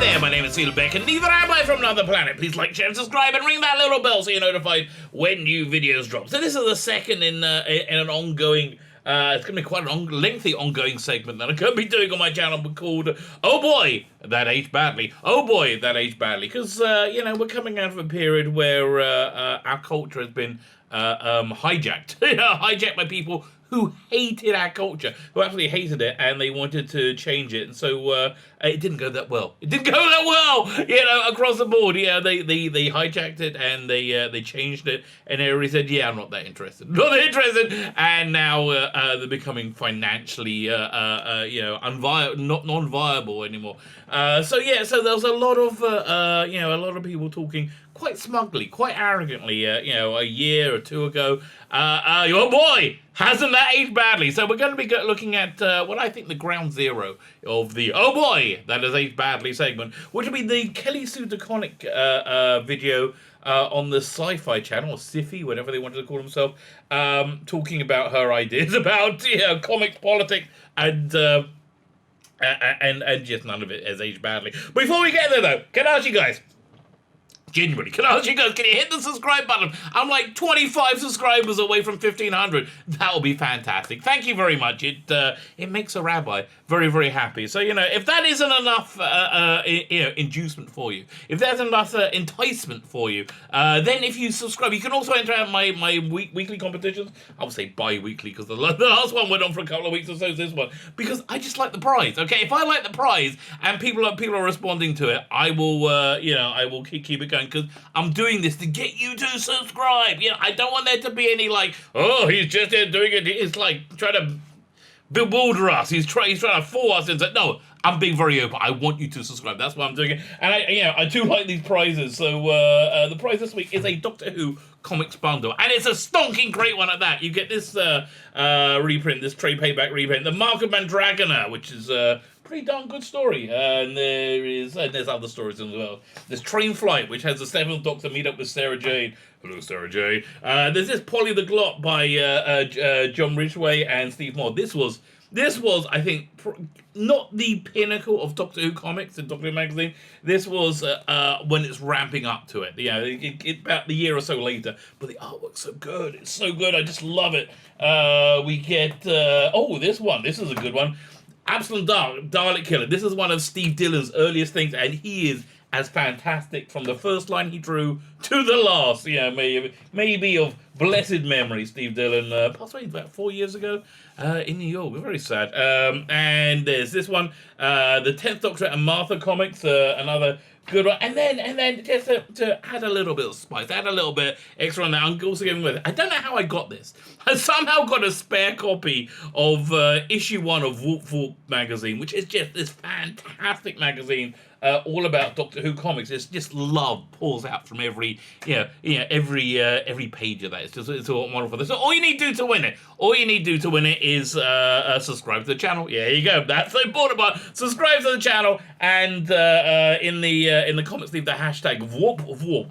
there, my name is Beck, and neither am I from another planet. Please like, share, and subscribe, and ring that little bell so you're notified when new videos drop. So this is the second in an ongoing, it's going to be quite a lengthy ongoing segment that I'm going to be doing on my channel called, Oh Boy, That Aged Badly. Oh Boy, That Aged Badly. Because, we're coming out of a period where our culture has been hijacked. Hijacked by people who hated our culture, who absolutely hated it, and they wanted to change it, and so it didn't go that well. It didn't go that well, across the board. Yeah, they hijacked it and they changed it, and everybody said, "Yeah, I'm not that interested, not that interested." And now they're becoming financially, non-viable anymore. So there's a lot of people talking quite smugly, quite arrogantly, a year or two ago. Oh boy, hasn't that aged badly? So we're going to be looking at what I think the ground zero of the Oh Boy, That Has Aged Badly segment, which will be the Kelly Sue DeConnick video on the Sci-Fi channel, or Sci-Fi, whatever they wanted to call themselves, talking about her ideas about comics, politics, and just none of it has aged badly. Before we get there, though, can I ask you guys, genuinely, can you hit the subscribe button? I'm like 25 subscribers away from 1,500. That will be fantastic. Thank you very much. It makes a rabbi very, very happy. So, if that isn't enough, inducement for you, if there's enough enticement for you, then if you subscribe, you can also enter out my weekly competitions. I would say bi-weekly, because the last one went on for a couple of weeks, or so is this one, because I just like the prize. Okay, if I like the prize and people are responding to it, I will, I will keep it going. Because I'm doing this to get you to subscribe. I don't want there to be any oh, he's just doing it. It's like trying to bewilder us. He's trying to fool us into. No, I'm being very open. I want you to subscribe. That's why I'm doing it. And I do like these prizes. So the prize this week is a Doctor Who comics bundle, and it's a stonking great one at that. You get this reprint, this trade payback reprint, the Mark of Mandragona, which is pretty darn good story, and there's other stories as well. There's Train Flight, which has the Seventh Doctor meet up with Sarah Jane. Hello, Sarah Jane. There's this Polly the Glot by John Ridgway and Steve Moore. This was, I think, not the pinnacle of Doctor Who comics in Doctor Who magazine. This was when it's ramping up to it. About the year or so later. But the artwork's so good. It's so good. I just love it. We get this one. This is a good one. Abslom Daakdalek Killer. This is one of Steve Dillon's earliest things, and he is as fantastic from the first line he drew to the last. Maybe of blessed memory, Steve Dillon passed away about 4 years ago in New York. Very sad. And there's this one, the 10th Doctor and Martha comics, another good one. And then just to add a little bit of spice, add a little bit extra on that, I'm also giving with it. I don't know how I got this. I somehow got a spare copy of issue 1 of Vworp Vworp magazine, which is just this fantastic magazine, all about Doctor Who comics. It's just love pours out from every page of that. It's all wonderful. So all you need to do to win it, is subscribe to the channel. Yeah, here you go. That's the important part. Subscribe to the channel, and in the comments leave the hashtag Vworp Vworp.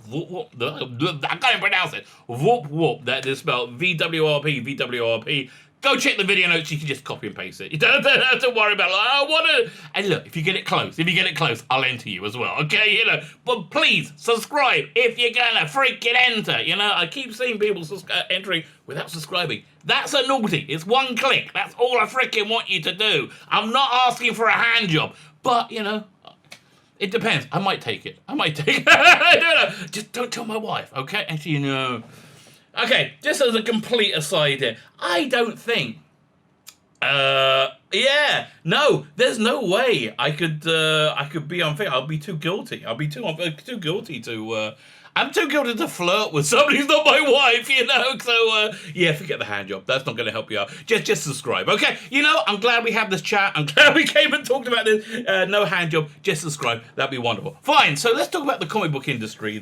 I can't even pronounce it. Vworp Vworp. That is spelled VWRP. Go check the video notes. You can just copy and paste it. You don't have to worry about I want to. And look, if you get it close, I'll enter you as well. Okay, But please subscribe if you're gonna freaking enter. I keep seeing people entering without subscribing. That's a naughty. It's one click. That's all I freaking want you to do. I'm not asking for a hand job, but it depends. I might take it. I don't know. Just don't tell my wife, okay? Actually, Okay, just as a complete aside here, I don't think, there's no way I could be unfair. I'll be too guilty. I'm too guilty to flirt with somebody who's not my wife, So, forget the hand job. That's not going to help you out. Just subscribe, okay? I'm glad we had this chat. I'm glad we came and talked about this. No hand job. Just subscribe. That'd be wonderful. Fine. So let's talk about the comic book industry.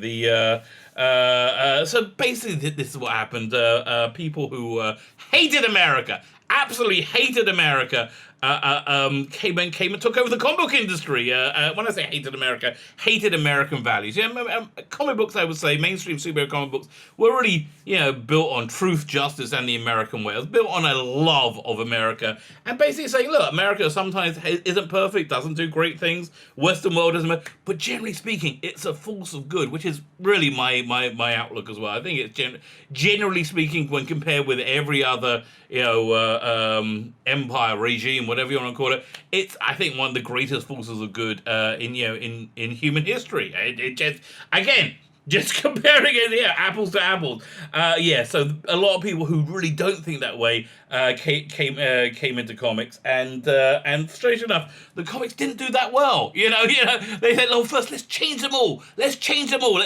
So basically, this is what happened. People who hated America, absolutely hated America, came and took over the comic book industry. When I say hated America, hated American values. Yeah, comic books, I would say, mainstream superhero comic books were really, built on truth, justice, and the American way. It was built on a love of America, and basically saying, look, America sometimes isn't perfect, doesn't do great things. Western world isn't, but generally speaking, it's a force of good, which is really my outlook as well. I think it's generally speaking, when compared with every other empire, regime, whatever you want to call it, it's, I think, one of the greatest forces of good in human history. It just, again, just comparing it, apples to apples. So a lot of people who really don't think that way came into comics, and strange enough, the comics didn't do that well. They said, "Oh, first let's change them all. Let's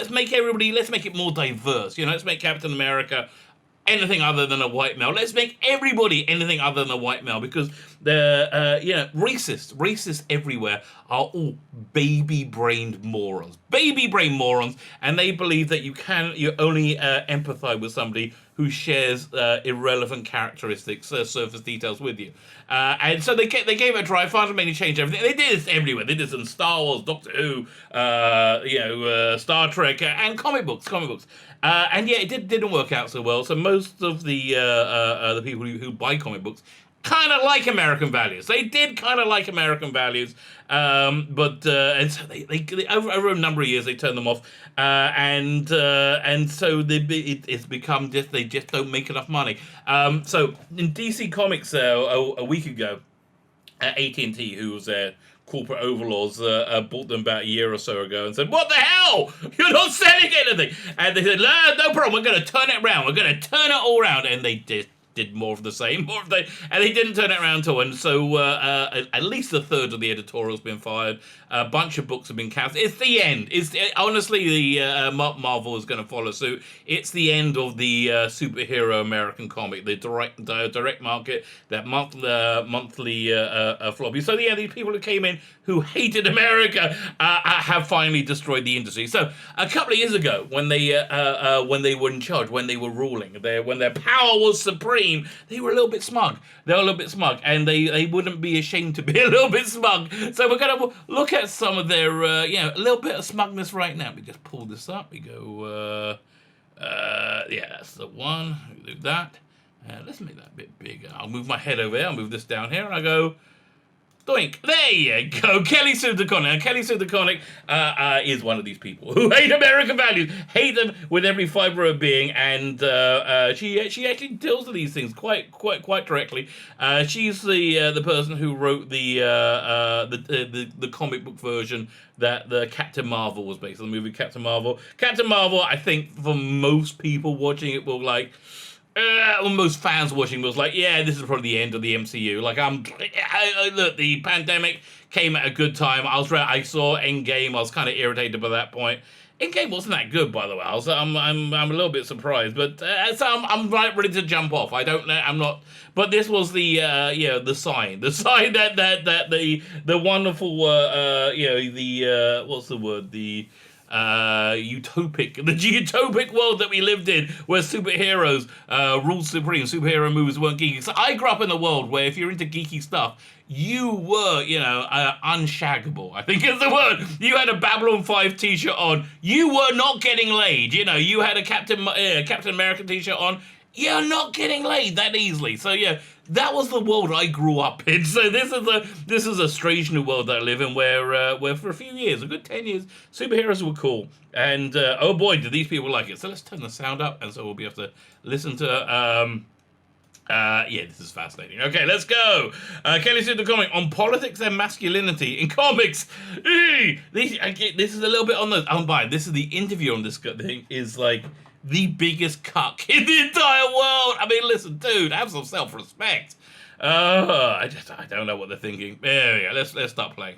make it more diverse. Let's make Captain America anything other than a white male. Let's make everybody anything other than a white male, because the racists everywhere are all baby-brained morons, and they believe that you only empathize with somebody who shares irrelevant characteristics, surface details with you, and so they gave it a try, fundamentally changed everything. They did this everywhere. They did this in Star Wars, Doctor Who, Star Trek, and comic books. And it didn't work out so well. So most of the people who buy comic books kind of like American values. They did kind of like American values, and so they over a number of years they turned them off, and so it's become just, they just don't make enough money. So in DC Comics a week ago, AT&T, who was their corporate overlords, bought them about a year or so ago and said, "What the hell? You're not selling anything." And they said, "No problem. We're going to turn it around. We're going to turn it all around." And they did more of the same, and they didn't turn it around at all. And so at least a third of the editorial's been fired. A bunch of books have been cancelled. It's the end. Honestly, the Marvel is going to follow suit. It's the end of the superhero American comic, the direct market, that monthly floppy. So these people who came in who hated America have finally destroyed the industry. So a couple of years ago, when they were in charge, when they were ruling, when their power was supreme, they were a little bit smug. And they wouldn't be ashamed to be a little bit smug. So we're going to look at some of their, a little bit of smugness right now. We just pull this up. We go, that's the one. We do that. Let's make that a bit bigger. I'll move my head over there. I'll move this down here, and I go, doink. There you go. Kelly Sue DeConnick. And Kelly Sue DeConnick is one of these people who hate American values, hate them with every fiber of being, and she actually deals with these things quite directly. She's the person who wrote the comic book version that the Captain Marvel was based on, the movie Captain Marvel. Captain Marvel, I think, for most people watching it, will like. Most fans watching was like, yeah, this is probably the end of the MCU. Like, look, the pandemic came at a good time. I saw Endgame. I was kind of irritated by that point. Endgame wasn't that good, by the way. I'm a little bit surprised, but so I'm right ready to jump off. I don't know. I'm not. But this was the sign that the wonderful what's the word, the utopic world that we lived in, where superheroes ruled supreme. Superhero movies weren't geeky. So I grew up in a world where if you're into geeky stuff, you were, unshaggable, I think is the word. You had a Babylon 5 t-shirt on, you were not getting laid. You had a Captain America t-shirt on, you're not getting laid that easily. So yeah, that was the world I grew up in. So this is a strange new world that I live in, where for a few years, a good 10 years, superheroes were cool. And oh boy, do these people like it. So let's turn the sound up, and so we'll be able to listen to this is fascinating. Okay, let's go. Kelly Sue DeConnick on politics and masculinity in comics. This is a little bit on the unbiased. This is the interview on this thing is like the biggest cuck in the entire world. I mean, listen, dude, have some self-respect. I don't know what they're thinking. There we go. Let's start playing.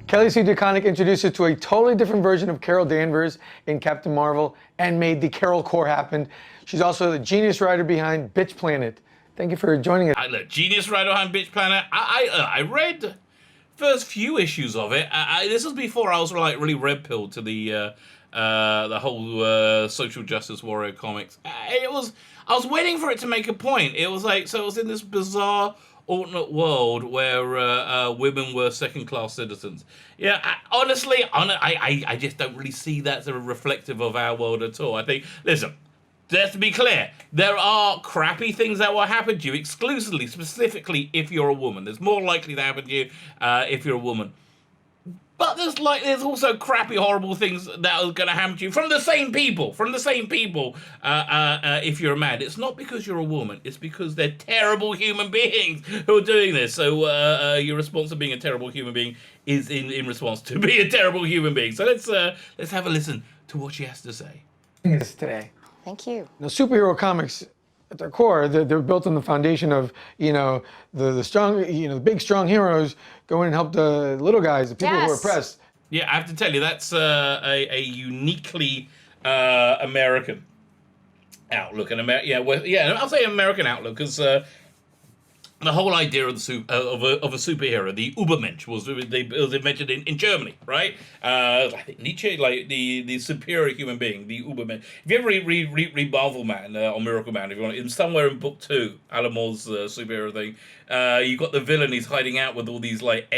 Kelly Sue DeConnick introduced us to a totally different version of Carol Danvers in Captain Marvel and made the Carol Core happen. She's also the genius writer behind Bitch Planet. Thank you for joining us. Look, genius writer behind Bitch Planet. I read first few issues of it. This was before I was like really red pilled to the whole social justice warrior comics. I was waiting for it to make a point. It was like, so it was in this bizarre alternate world where women were second-class citizens. Yeah, honestly, I just don't really see that sort of reflective of our world at all. I think, listen, let's be clear, there are crappy things that will happen to you exclusively, specifically if you're a woman. There's more likely to happen to you if you're a woman. But there's also crappy, horrible things that are going to happen to you from the same people. If you're a man, it's not because you're a woman. It's because they're terrible human beings who are doing this. So your response to being a terrible human being is in response to being a terrible human being. So let's have a listen to what she has to say. Today. Thank you. Now, superhero comics, at their core, they're built on the foundation of, the strong, the big, strong heroes go in and help the little guys, the people who are oppressed. Yeah, I have to tell you, that's a uniquely American outlook. And I'll say American outlook, because the whole idea of a superhero, the Übermensch, was invented in Germany, right? I think Nietzsche, like the superior human being, the Übermensch. If you ever read Marvel Man or Miracle Man, if you want, in somewhere in book 2, Alan Moore's superhero thing, you got the villain. He's hiding out with all these like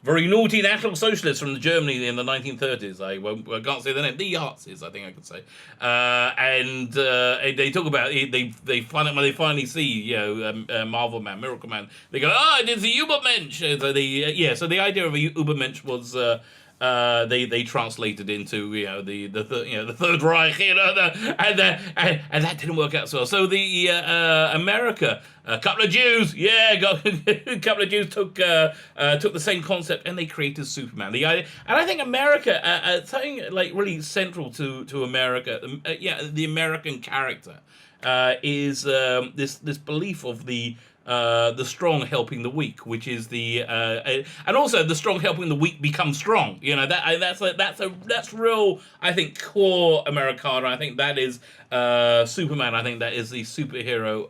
very naughty National Socialists from Germany in the 1930s. I can't say the name. The Yazis, I think I could say. And they talk about they find it when they finally see Marvel Man, Miracle Man. They go, it is the Übermensch. So the idea of a Übermensch was. They translated into the Third Reich, and that didn't work out so well. So the America, a couple of Jews, a couple of Jews took the same concept and they created Superman. The idea, and I think America, something like really central to America, the American character is this belief of the strong helping the weak, which is and also the strong helping the weak become strong. That's real. I think core Americana. I think that is Superman. I think that is the superhero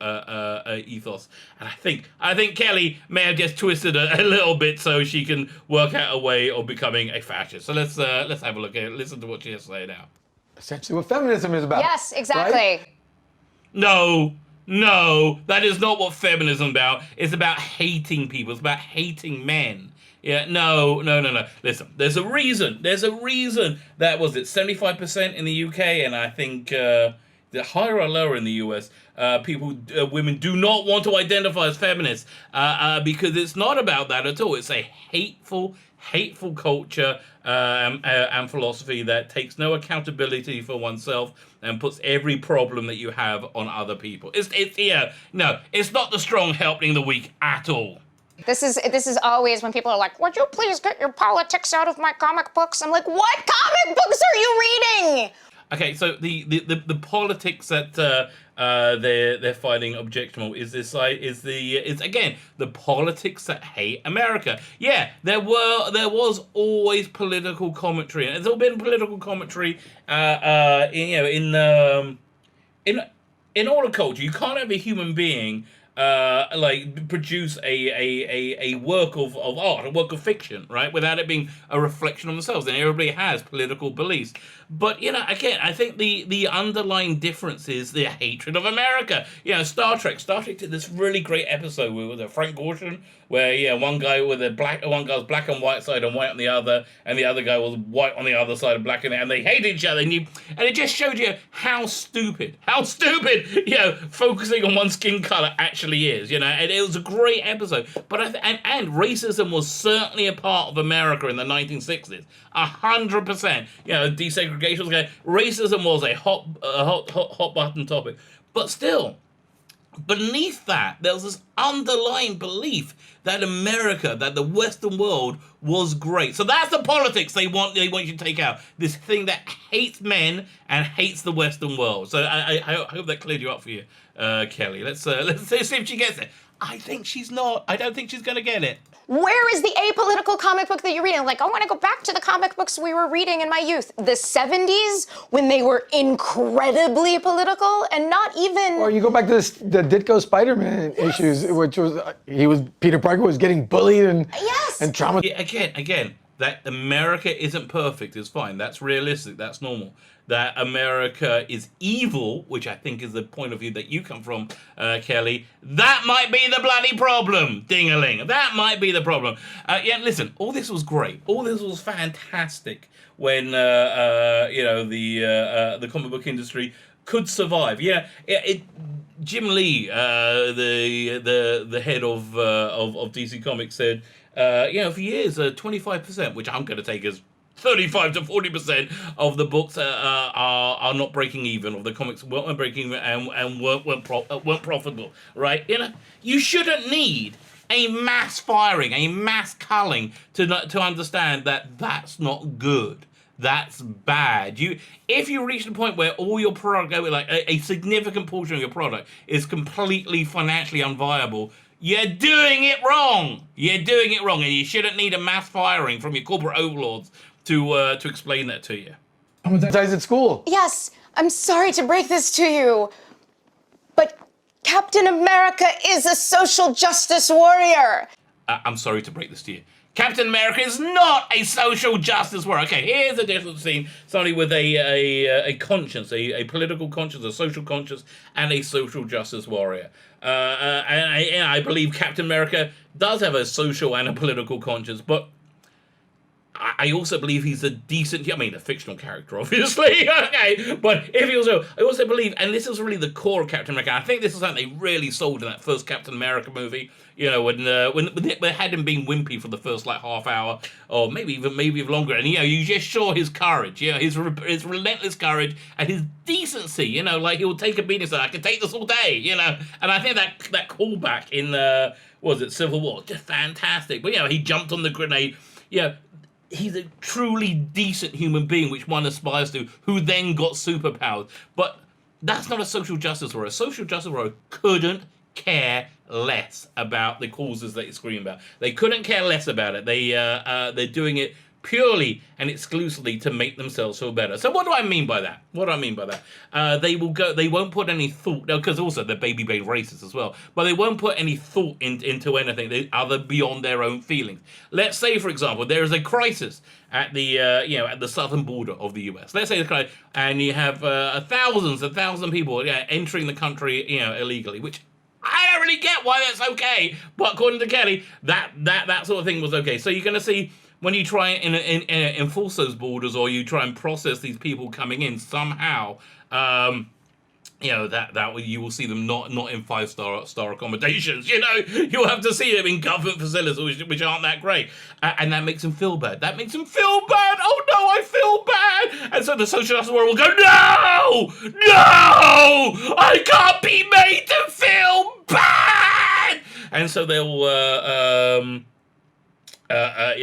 ethos. And I think Kelly may have just twisted a little bit so she can work out a way of becoming a fascist. So let's have a look at it. Listen to what she has to say now. Essentially, what feminism is about. Yes, exactly. Right? No, that is not what feminism is about. It's about hating people. It's about hating men. Yeah, no. Listen, there's a reason that was it 75% in the UK, and I think the higher or lower in the US, women do not want to identify as feminists because it's not about that at all. It's a hateful culture and philosophy that takes no accountability for oneself and puts every problem that you have on other people. It's not the strong helping the weak at all. This is always when people are like, would you please get your politics out of my comic books? I'm like, what comic books are you reading? Okay, so the politics that they're finding objectionable is again the politics that hate America. Yeah, there was always political commentary, and there's all been political commentary in all of culture. You can't have a human being produce a work of art, a work of fiction, right, without it being a reflection on themselves. And everybody has political beliefs. But, again, I think the underlying difference is the hatred of America. Star Trek did this really great episode with Frank Gorshin, where, one guy was black and white side and white on the other, and the other guy was white on the other side and black, and they hated each other. And it just showed you how stupid, focusing on one skin color actually is, and it was a great episode. But and racism was certainly a part of America in the 1960s. 100%. Desegregation was racism was a hot button topic. But still, beneath that, there was this underlying belief that America, that the Western world was great. So that's the politics they want you to take out. This thing that hates men and hates the Western world. So I hope that cleared you up for you, Kelly. Let's see if she gets it. I think she's not. I don't think she's going to get it. Where is the apolitical comic book that you're reading? Like, I want to go back to the comic books we were reading in my youth. The 70s, when they were incredibly political and not even... Or you go back to the Ditko Spider-Man issues, which was, Peter Parker was getting bullied and traumatized. Yeah, again, that America isn't perfect is fine. That's realistic. That's normal. That America is evil, which I think is the point of view that you come from, Kelly, that might be the bloody problem, ding-a-ling. That might be the problem. Yeah, listen, all this was great. All this was fantastic when, the comic book industry could survive. Yeah, Jim Lee, the head of DC Comics, said, for years, 25%, which I'm going to take as 35 to 40% of the books are not breaking even, of the comics weren't breaking even and weren't profitable, right? You shouldn't need a mass firing, a mass culling to understand that that's not good. That's bad. If you reach the point where all your product, like a significant portion of your product, is completely financially unviable, you're doing it wrong. You're doing it wrong, and you shouldn't need a mass firing from your corporate overlords to explain that to you. Traumatized at school. Yes, I'm sorry to break this to you, but Captain America is a social justice warrior. I'm sorry to break this to you. Captain America is not a social justice warrior. Okay, here's the difference between somebody with a conscience, a political conscience, a social conscience, and a social justice warrior. And I believe Captain America does have a social and a political conscience, but I also believe he's a decent, a fictional character, obviously, okay, but I also believe, and this is really the core of Captain America, I think this is something they really sold in that first Captain America movie, when they had him being wimpy for the first, half hour, or maybe even longer, and, you just saw his courage, his relentless courage, and his decency, he'll take a beating, so I can take this all day, and I think that callback in, Civil War, just fantastic, but, he jumped on the grenade, he's a truly decent human being, which one aspires to, who then got superpowers. But that's not a social justice warrior. A social justice warrior couldn't care less about the causes that you scream about. They couldn't care less about it. They're doing it purely and exclusively to make themselves feel better. So what do I mean by that? They won't put any thought, because also they're baby brain racists as well, but they won't put any thought into anything other beyond their own feelings. Let's say, for example, there is a crisis at the southern border of the US. Let's say the crisis, and you have thousands of people entering the country illegally, which I don't really get why that's okay, but according to Kelly, that sort of thing was okay. So you're going to see, when you try and enforce those borders, or you try and process these people coming in somehow, that you will see them not in 5-star accommodations. You'll have to see them in government facilities which aren't that great, and that makes them feel bad. Oh no, I feel bad. And so the social justice warrior will go, no, I can't be made to feel bad. And so they'll.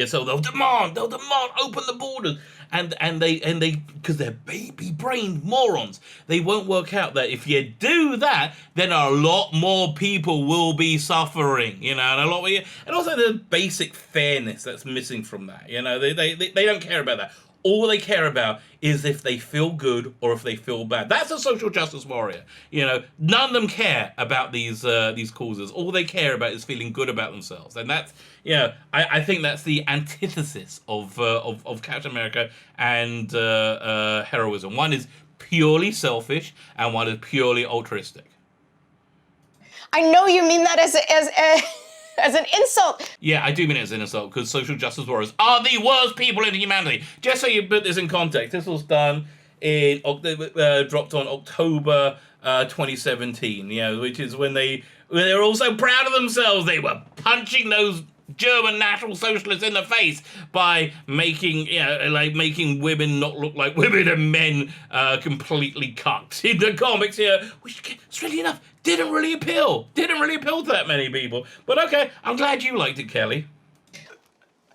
So they'll demand, open the borders, and they, because they're baby-brained morons, they won't work out that if you do that, then a lot more people will be suffering, and also the basic fairness that's missing from that, they don't care about that. All they care about is if they feel good or if they feel bad. That's a social justice warrior. None of them care about these causes. All they care about is feeling good about themselves, and that's I think that's the antithesis of Captain America and heroism. One is purely selfish, and one is purely altruistic. I know you mean that as an insult. Yeah, I do mean it as an insult, because social justice warriors are the worst people in humanity. Just so you put this in context, this was done in dropped on October 2017. Which is when they were all so proud of themselves. They were punching those German National Socialists in the face by making women not look like women and men completely cucked in the comics which, strangely enough, didn't really appeal to that many people. But okay, I'm glad you liked it, Kelly.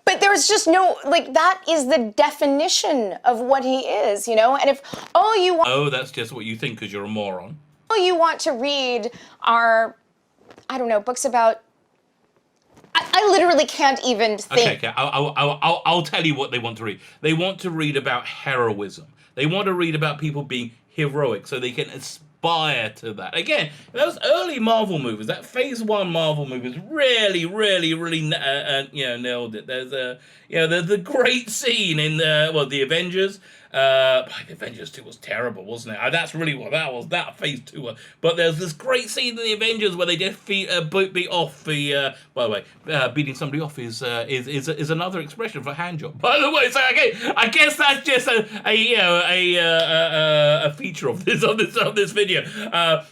But there's just no, that is the definition of what he is, and if all you want... Oh, that's just what you think because you're a moron. All you want to read are, I don't know, books about... I literally can't even think. Okay. I'll tell you what they want to read. They want to read about heroism. They want to read about people being heroic so they can aspire to that. Again, those early Marvel movies, that Phase 1 Marvel movies, really nailed it. There's there's the great scene in the Avengers. The Avengers 2 was terrible, wasn't it? That's really what that was. That Phase 2. But there's this great scene in the Avengers where they just beat off the. By the way, beating somebody off is another expression for hand job. By the way, so okay, I guess that's just a feature of this video.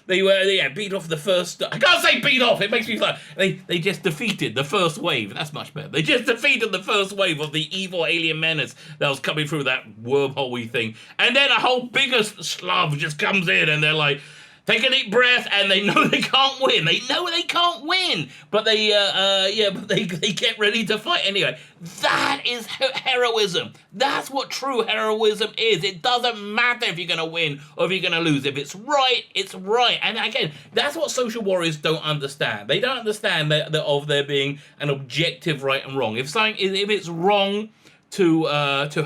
They beat off the first. I can't say beat off. It makes me laugh. They just defeated the first wave. That's much better. They just defeated the first wave of the evil alien menace that was coming through that wormhole thing, and then a whole bigger slug just comes in, and they're like, take a deep breath, and they know they can't win. They know they can't win, but they get ready to fight anyway. That is heroism. That's what true heroism is. It doesn't matter if you're going to win or if you're going to lose. If it's right, it's right. And again, that's what social warriors don't understand. They don't understand that of there being an objective right and wrong. If it's wrong to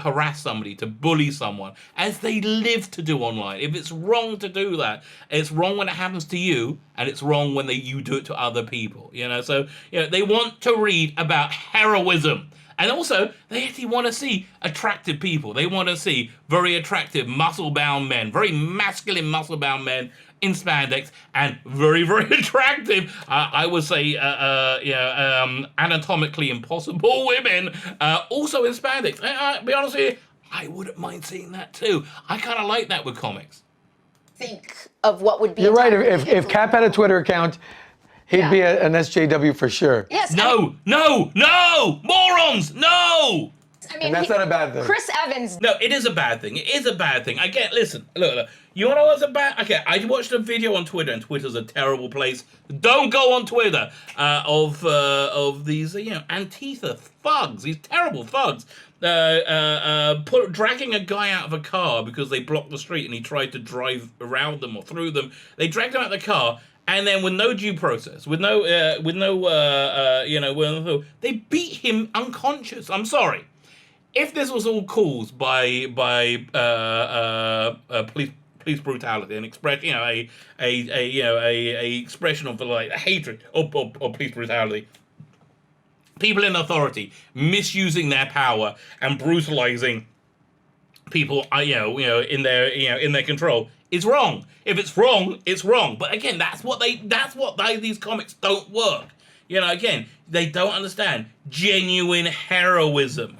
harass somebody, to bully someone, as they live to do online. If it's wrong to do that, it's wrong when it happens to you, and it's wrong when you do it to other people. So they want to read about heroism. And also, they actually want to see attractive people. They want to see very attractive, muscle-bound men, very masculine, muscle-bound men in spandex, and very, very attractive, I would say, anatomically impossible women, also in spandex. Be honest with you, I wouldn't mind seeing that too. I kind of like that with comics. Think of what would be. You're right. If Cap had a Twitter account, he'd be an SJW for sure. Yes. No, morons, no. I mean, and that's not a bad thing. Chris Evans. No, it is a bad thing. It is a bad thing. Again, listen, look. You want to know what's a bad? Okay, I watched a video on Twitter, and Twitter's a terrible place. Don't go on Twitter of these, Antifa thugs, these terrible thugs, dragging a guy out of a car because they blocked the street and he tried to drive around them or through them. They dragged him out of the car. And then, with no due process, they beat him unconscious. I'm sorry. If this was all caused by police brutality, an expression, a expression of hatred of police brutality, people in authority misusing their power and brutalizing people, in their control, is wrong. If it's wrong, it's wrong. But again, that's what these comics don't work. Again, they don't understand genuine heroism.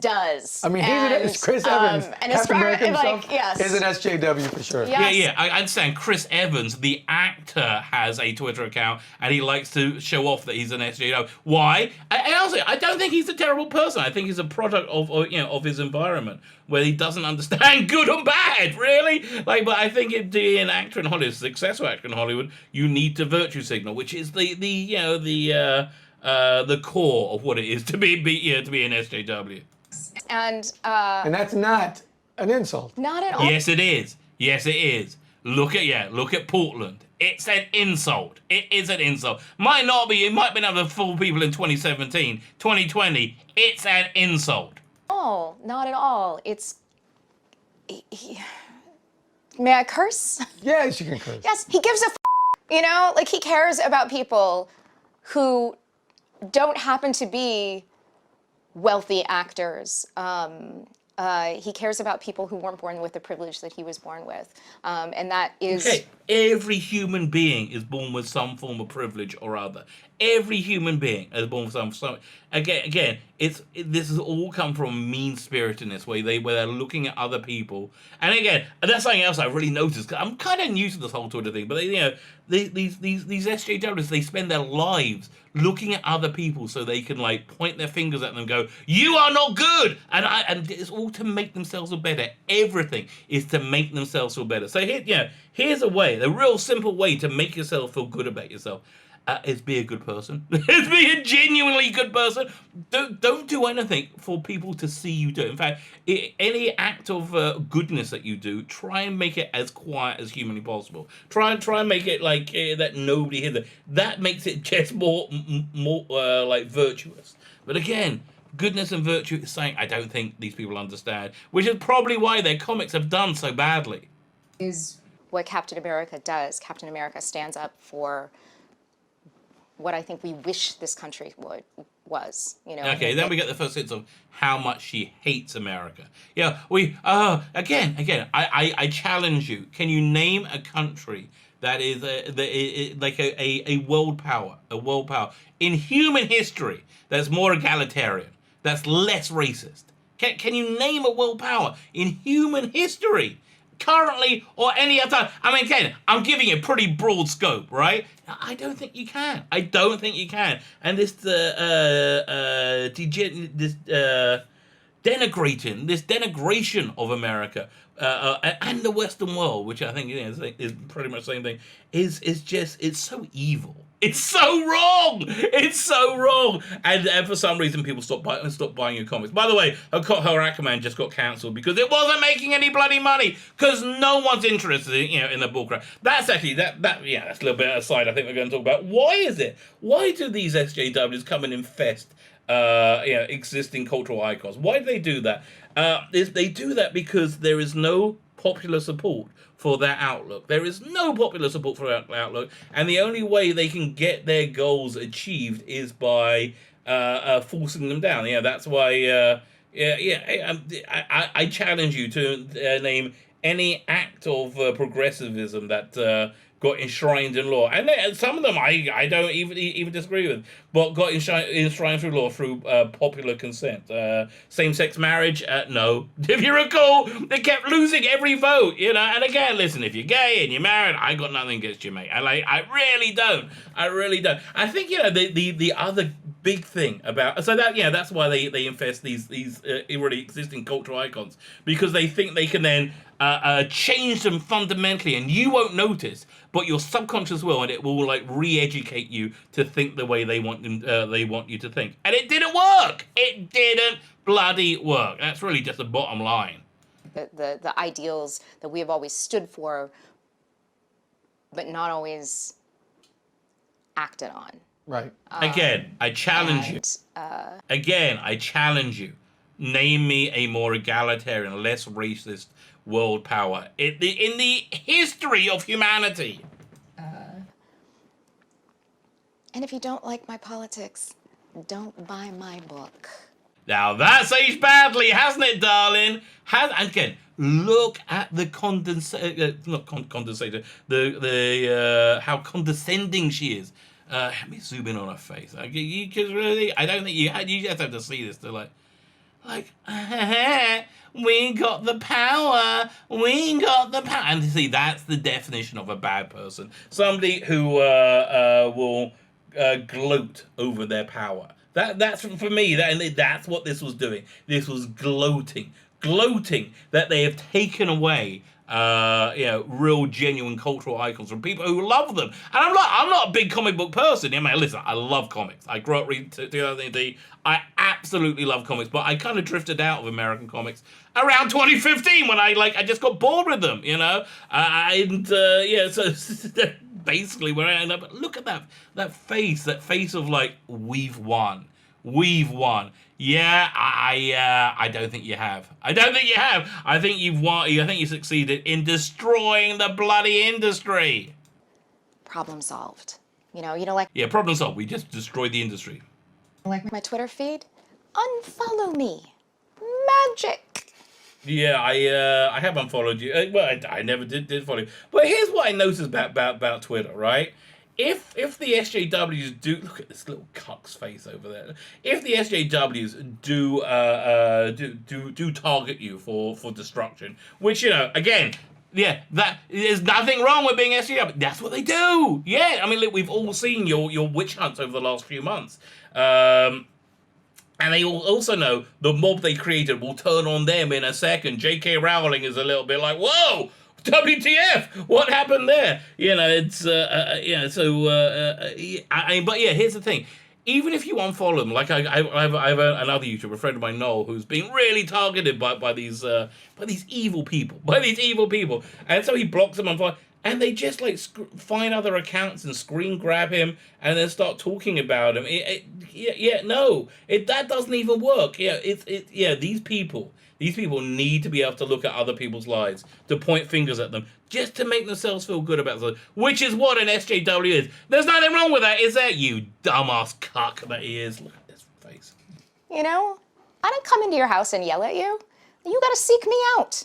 Does. I mean, he's Chris Evans. And Captain America himself yes. is an SJW for sure. Yes. Yeah, I understand. Chris Evans, the actor, has a Twitter account, and he likes to show off that he's an SJW. Why? And also, I don't think he's a terrible person. I think he's a product of his environment, where he doesn't understand good and bad, really. But I think to be an actor in Hollywood, a successful actor in Hollywood, you need to virtue signal, which is the core of what it is to be an SJW. And that's not an insult. Not at all. Yes, it is. Look at Portland. It's an insult. It is an insult. Might not be. It might be enough to fool people in 2017, 2020. It's an insult. Oh, not at all. It's. May I curse? Yes, you can curse. Yes, he gives a he cares about people who don't happen to be wealthy actors. He cares about people who weren't born with the privilege that he was born with. And that is... Okay, every human being is born with some form of privilege or other. Every human being is born with some again, this has all come from mean-spiritedness, where they're looking at other people. And again, that's something else I really noticed, because I'm kind of new to this whole Twitter thing, but these SJWs, they spend their lives looking at other people so they can point their fingers at them and go, "You are not good," and it's all to make themselves feel better. Everything is to make themselves feel better. So here's a way, the real simple way to make yourself feel good about yourself. Is be a good person. Is be a genuinely good person. Don't do anything for people to see you do. In fact, any act of goodness that you do, try and make it as quiet as humanly possible. Try and make it that nobody hears it. That makes it just more virtuous. But again, goodness and virtue is something I don't think these people understand, which is probably why their comics have done so badly. Is what Captain America does. Captain America stands up for what I think we wish this country was. Okay, then we get the first sense of how much she hates America. Yeah, again, I challenge you. Can you name a country that is like a world power, in human history that's more egalitarian, that's less racist? Can you name a world power in human history, currently or any other time? I mean, again, I'm giving you a pretty broad scope, right? I don't think you can. And this denigration of America and the Western world, which I think is pretty much the same thing, is just, it's so evil. It's so wrong. It's so wrong. And for some reason, people stop buying your comics. By the way, her Aquaman just got cancelled because it wasn't making any bloody money. Because no one's interested in the bullcrap. That's actually that's a little bit aside. I think we're going to talk about why is it? Why do these SJWs come and infest existing cultural icons? Why do they do that? They do that because there is no popular support for their outlook. There is no popular support for their outlook, and the only way they can get their goals achieved is by forcing them down. That's why. I challenge you to name any act of progressivism that got enshrined in law, and some of them I don't even disagree with, but got enshrined through law through popular consent. Same-sex marriage, no. If you recall, they kept losing every vote, And again, listen, if you're gay and you're married, I got nothing against you, mate. I really don't. I think the other big thing about that's why they infest these already existing cultural icons, because they think they can then change them fundamentally, and you won't notice, but your subconscious will, and it will like re-educate you to think the way they want you to think. And it didn't work. It didn't bloody work. That's really just the bottom line. The ideals that we have always stood for, but not always acted on. Right. Again, I challenge you. Again, I challenge you. Name me a more egalitarian, less racist world power in the history of humanity. And if you don't like my politics, don't buy my book. Now that's aged badly, hasn't it, darling? And again, look at the how condescending she is. Let me zoom in on her face. You just really, I don't think you just have to see this to like, we got the power. And see, that's the definition of a bad person. Somebody who will gloat over their power. That's for me. That's what this was doing. This was gloating that they have taken away real genuine cultural icons from people who love them. And I'm not a big comic book person. Listen, I love comics. I grew up reading 2000. I absolutely love comics, but I kind of drifted out of American comics around 2015 when I just got bored with them, so basically where I ended up. But look at that face of like, we've won. Yeah, I don't think you have. I think you've won. I think you succeeded in destroying the bloody industry. Problem solved. Yeah, problem solved. We just destroyed the industry. Like my Twitter feed? Unfollow me. Magic. Yeah, I have unfollowed you. I never did follow you. But here's what I noticed about Twitter, right? If the SJWs do, look at this little cuck's face over there. If the SJWs do target you for destruction, which again, yeah, that there's nothing wrong with being SJW. That's what they do. Yeah, look, we've all seen your witch hunts over the last few months. And they also know the mob they created will turn on them in a second. J.K. Rowling is a little bit like, whoa, WTF, what happened there? It's, but yeah, here's the thing. Even if you unfollow them, like I have another YouTuber, a friend of mine, Noel, who's being really targeted by these evil people, and so he blocks them on fire. and they just like find other accounts and screen grab him and then start talking about him. That doesn't even work. These people need to be able to look at other people's lives, to point fingers at them, just to make themselves feel good about themselves, which is what an SJW is. There's nothing wrong with that, is there? You dumbass cuck that he is. Look at his face. You know, I didn't come into your house and yell at you. You gotta seek me out.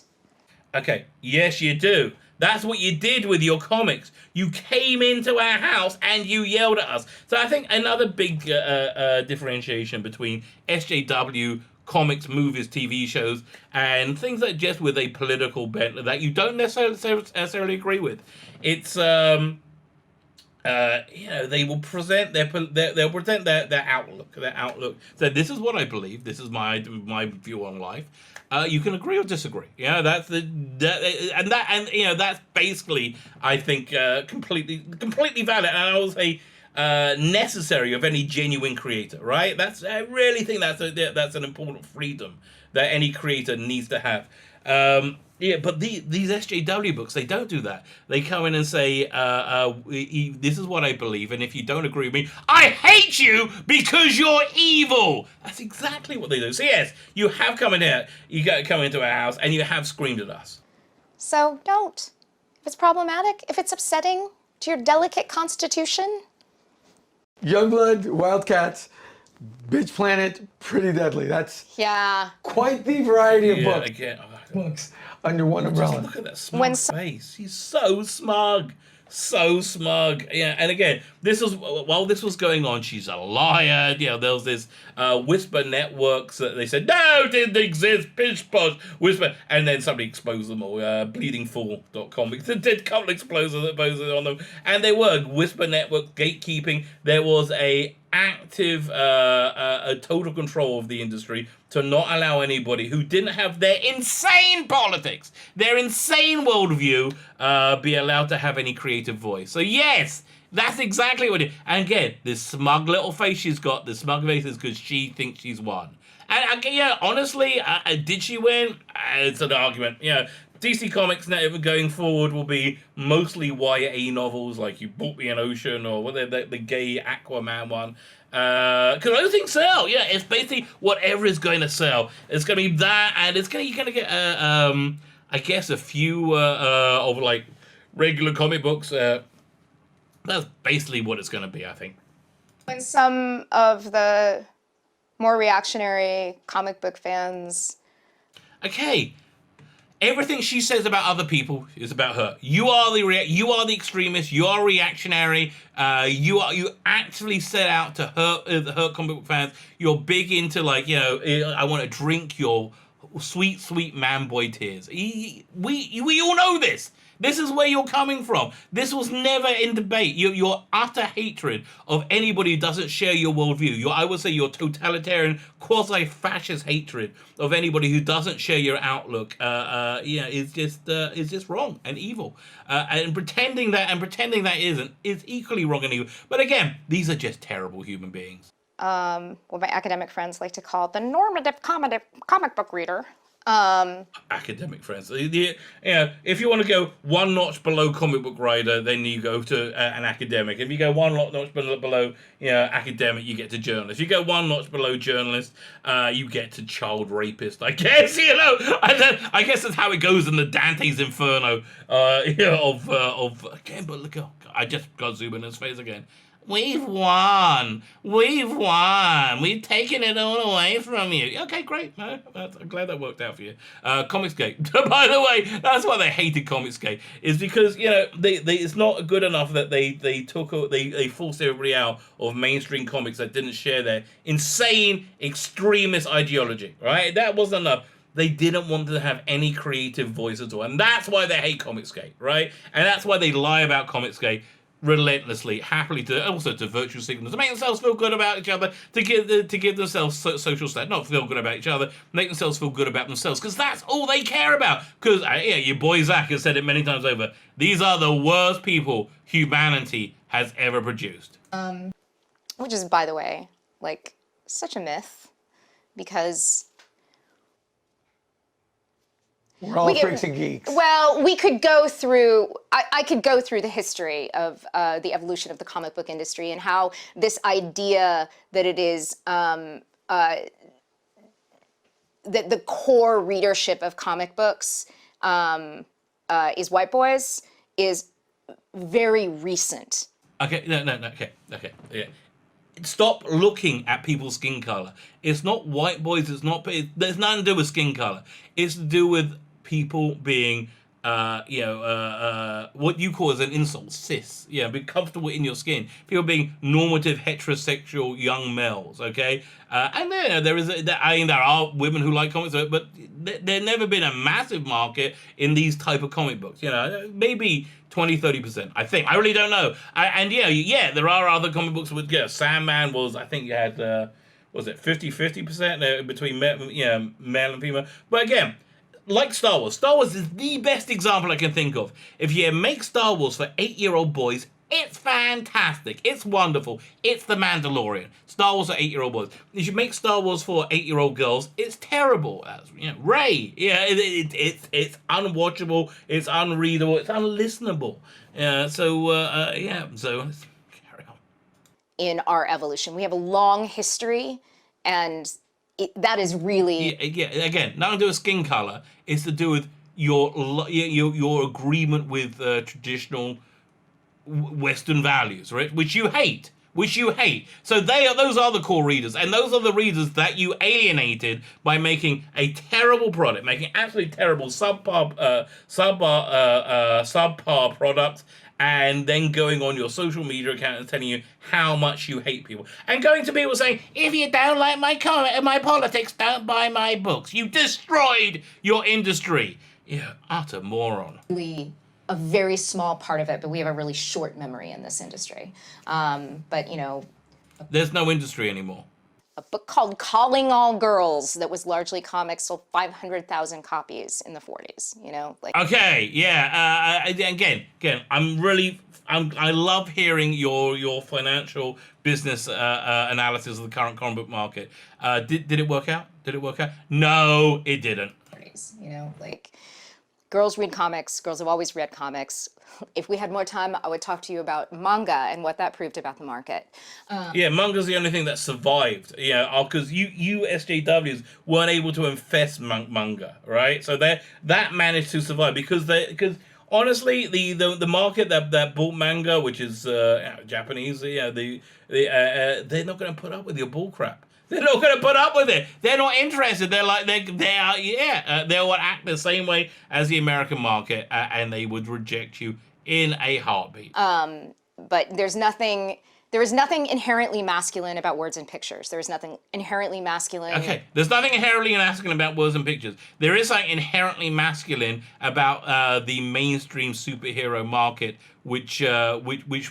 Okay, yes you do. That's what you did with your comics. You came into our house and you yelled at us. So I think another big differentiation between SJW, comics, movies, TV shows, and things that just with a political bent that you don't necessarily agree with. It's they will present they'll present their outlook. So this is what I believe. This is my view on life. You can agree or disagree. That's that's basically, I think, completely valid, and I will say necessary of any genuine creator. Right? I really think that's an important freedom that any creator needs to have. But these SJW books, they don't do that. They come in and say, this is what I believe, and if you don't agree with me, I hate you because you're evil. That's exactly what they do. So yes, you have come in here, come into our house, and you have screamed at us. So don't. If it's problematic, if it's upsetting to your delicate constitution. Youngblood, Wildcats, Bitch Planet, Pretty Deadly. That's quite the variety of books. Books under one umbrella. Just look at that smug face. He's so smug. So smug. Yeah, and again, while this was going on, she's a liar. There was this Whisper Networks that they said, no, it didn't exist, pish posh, Whisper. And then somebody exposed them all, bleedingfool.com. Because did a couple of explosives that posted on them. And they were Whisper Network gatekeeping. There was a active a total control of the industry to not allow anybody who didn't have their insane politics, their insane worldview, be allowed to have any creative voice. So yes, that's exactly what it is. And again, this smug little face she's got, the smug face is because she thinks she's won. And honestly, did she win? It's an argument. DC Comics now going forward will be mostly YA novels like You Bought Me an Ocean or the gay Aquaman one. Because those things sell. It's basically whatever is going to sell. It's going to be that, and you're going to get, I guess, a few of like regular comic books. That's basically what it's going to be, I think. When some of the more reactionary comic book fans. Okay. Everything she says about other people is about her. You are the extremist. You are reactionary. You actually set out to hurt comic book fans. You're big into I want to drink your sweet, sweet man boy tears. We all know this. This is where you're coming from. This was never in debate. Your utter hatred of anybody who doesn't share your worldview. I would say your totalitarian, quasi-fascist hatred of anybody who doesn't share your outlook. Is just wrong and evil. And pretending that isn't is equally wrong and evil. But again, these are just terrible human beings. What my academic friends like to call the normative comic book reader. Academic friends. If you want to go one notch below comic book writer, then you go to an academic. If you go one notch below academic, you get to journalist. If you go one notch below journalist, you get to child rapist. I guess I guess that's how it goes in the Dante's Inferno. Again, but look, I just got to zoom in his face again. We've won. We've taken it all away from you. Okay, great. I'm glad that worked out for you. Comicsgate. By the way, that's why they hated Comicsgate. Is because it's not good enough that they forced everybody out of mainstream comics that didn't share their insane extremist ideology. Right? That wasn't enough. They didn't want to have any creative voice at all, and that's why they hate Comicsgate. Right? And that's why they lie about Comicsgate relentlessly, happily, to virtue signals, to make themselves feel good about each other, to give themselves social status, not feel good about each other, make themselves feel good about themselves, because that's all they care about. Because your boy Zach has said it many times over. These are the worst people humanity has ever produced. Which is, by the way, such a myth, because We're all freaks and geeks. Well, we could go through, I could go through the history of the evolution of the comic book industry and how this idea that it is, that the core readership of comic books is white boys is very recent. Okay, no, okay, yeah. Stop looking at people's skin color. It's not white boys. It's not. There's nothing to do with skin color. It's to do with people being, what you call as an insult, cis. Yeah, be comfortable in your skin. People being normative heterosexual young males. Okay, and there are women who like comics, but there's never been a massive market in these type of comic books. Maybe 20-30%. I think. I really don't know. There are other comic books with Sandman was, I think you had was it 50% between male and female. But again, like Star Wars is the best example I can think of. If you make Star Wars for 8-year-old boys, it's fantastic. It's wonderful. It's The Mandalorian. Star Wars for 8-year-old boys. If you make Star Wars for 8-year-old girls, it's terrible. Rey. Yeah, it's unwatchable. It's unreadable. It's unlistenable. So let's carry on. In our evolution, we have a long history, and that is really again, nothing to do with skin color. It's to do with your agreement with traditional Western values, right? Which you hate. So those are the core readers, and those are the readers that you alienated by making a terrible product, making absolutely terrible subpar products, and then going on your social media account and telling you how much you hate people, and going to people saying, if you don't like my politics, don't buy my books. You destroyed your industry. Yeah, utter moron. A very small part of it, but we have a really short memory in this industry. There's no industry anymore. A book called Calling All Girls that was largely comics sold 500,000 copies in the 40s. Okay, yeah. Again, I love hearing your financial business analysis of the current comic book market. Did it work out? No, it didn't. Girls read comics. Girls have always read comics. If we had more time, I would talk to you about manga and what that proved about the market. Manga's the only thing that survived. Because you SJWs weren't able to infest manga, right? So that managed to survive because honestly, the market that bought manga, which is Japanese, they're not going to put up with your bullcrap. They're not going to put up with it. They're not interested. They're like they will act the same way as the American market, and they would reject you in a heartbeat. But there is nothing inherently masculine about words and pictures. There is nothing inherently masculine. Okay, there's nothing inherently masculine about words and pictures. There is something inherently masculine about the mainstream superhero market, which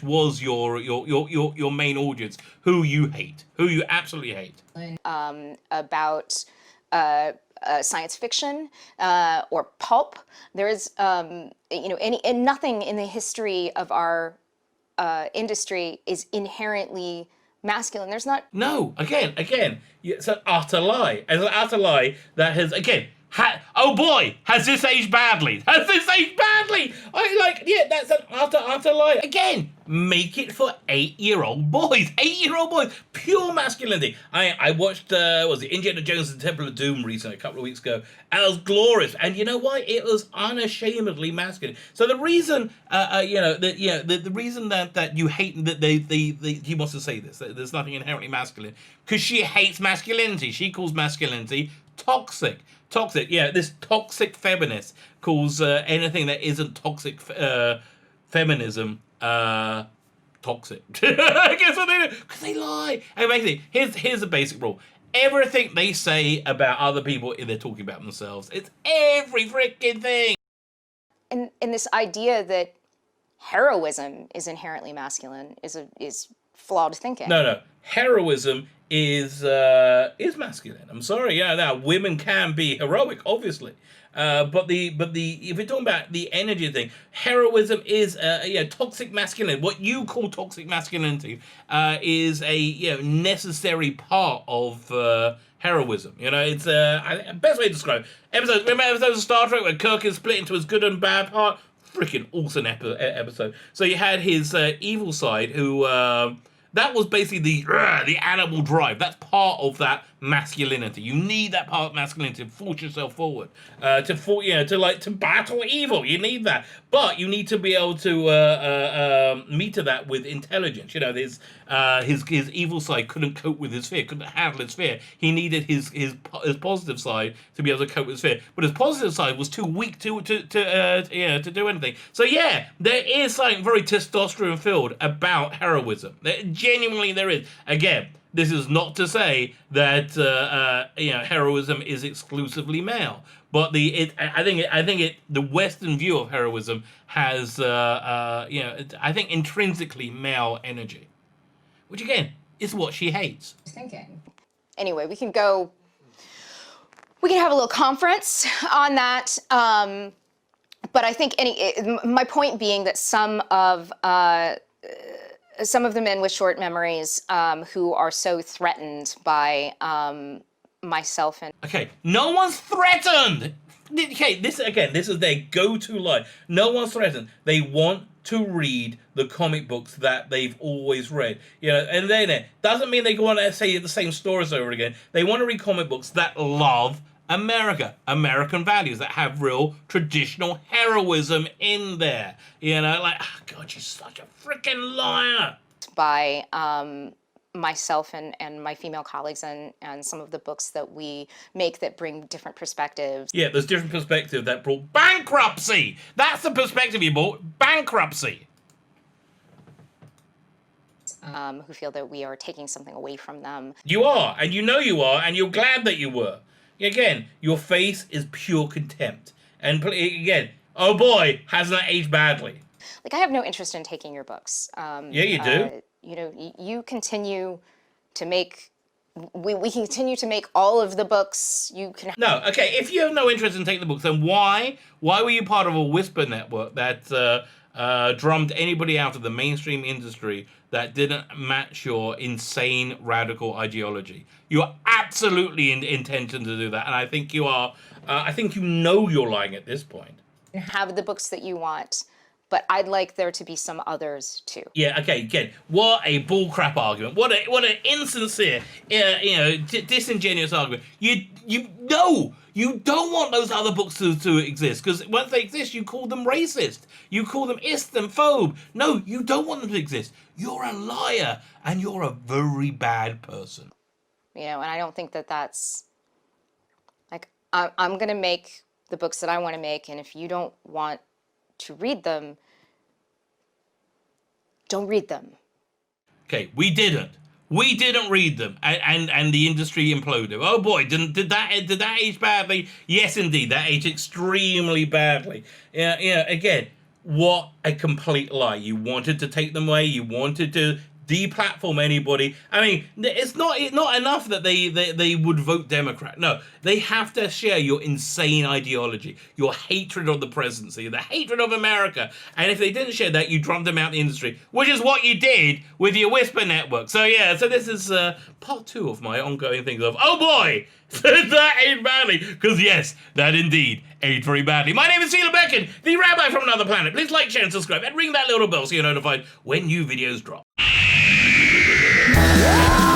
was your main audience, who you absolutely hate. About science fiction or pulp. There is nothing in the history of our industry is inherently masculine. There's not. No, again, it's an utter lie. It's an utter lie that has oh boy, has this aged badly? That's an utter lie. Again, make it for 8-year-old boys. 8-year-old boys, pure masculinity. I watched Indiana Jones and the Temple of Doom recently, a couple of weeks ago, and it was glorious. And you know why? It was unashamedly masculine. So the reason, the reason that you hate that he wants to say this, that there's nothing inherently masculine, because she hates masculinity. She calls masculinity toxic. This toxic feminist calls anything that isn't toxic feminism toxic. I guess what they do, because they lie. And basically, here's a basic rule. Everything they say about other people, they're talking about themselves. It's every freaking thing. And this idea that heroism is inherently masculine is flawed thinking. No. Heroism is masculine. I'm sorry, yeah. Now women can be heroic, obviously, but if we're talking about the energy thing, heroism is toxic masculinity. What you call toxic masculinity is a necessary part of heroism. It's best way to describe it. Remember episodes of Star Trek where Kirk is split into his good and bad part? Freaking awesome episode. So you had his evil side, who that was basically the animal drive. That's part of that masculinity. You need that part of masculinity to force yourself forward, to battle evil. You need that, but you need to be able to meter that with intelligence. His evil side couldn't cope with his fear, couldn't handle his fear. He needed his positive side to be able to cope with his fear, but his positive side was too weak to do anything. So yeah, there is something very testosterone filled about heroism. Genuinely, there is. Again, this is not to say that heroism is exclusively male, but I think the Western view of heroism has I think intrinsically male energy, which again is what she hates. Thinking. Anyway, we can have a little conference on that. But I think my point being that some of the men with short memories who are so threatened by myself and... Okay, no one's threatened! Okay, this is their go-to line. No one's threatened. They want to read the comic books that they've always read. And then doesn't mean they want to say the same stories over again. They want to read comic books that love America, American values that have real traditional heroism in there. God, you're such a freaking liar. By myself and my female colleagues and some of the books that we make that bring different perspectives. Yeah, there's different perspective that brought bankruptcy. That's the perspective you brought, bankruptcy. Who feel that we are taking something away from them. You are, and you know you are, and you're glad that you were. Again, your face is pure contempt. And again, oh boy, hasn't that aged badly. I have no interest in taking your books. Yeah, you do. You continue to make... We continue to make all of the books. You can... No, okay, if you have no interest in taking the books, then why were you part of a whisper network that drummed anybody out of the mainstream industry that didn't match your insane radical ideology? You're absolutely in intention to do that, and I think you are. I think you know you're lying at this point. Have the books that you want, but I'd like there to be some others too. Yeah. Okay. Again, what a bullcrap argument. What an insincere, disingenuous argument. You don't want those other books to exist, because once they exist, you call them racist. You call them Islamophobe. No, you don't want them to exist. You're a liar, and you're a very bad person. And I don't think that that's... I'm going to make the books that I want to make, and if you don't want to read them, don't read them. Okay, we didn't read them, and the industry imploded. Oh boy, did that age badly? Yes, indeed, that aged extremely badly. Again, what a complete lie. You wanted to take them away. You wanted to deplatform anybody. I mean, it's not enough that they would vote Democrat. No, they have to share your insane ideology, your hatred of the presidency, the hatred of America. And if they didn't share that, you drummed them out the industry, which is what you did with your Whisper Network. So yeah, so this is part 2 of my ongoing things of, oh boy, that aged badly. Because yes, that indeed aged very badly. My name is Sheila Becken, the Rabbi from another planet. Please like, share, and subscribe, and ring that little bell so you're notified when new videos drop. Yeah!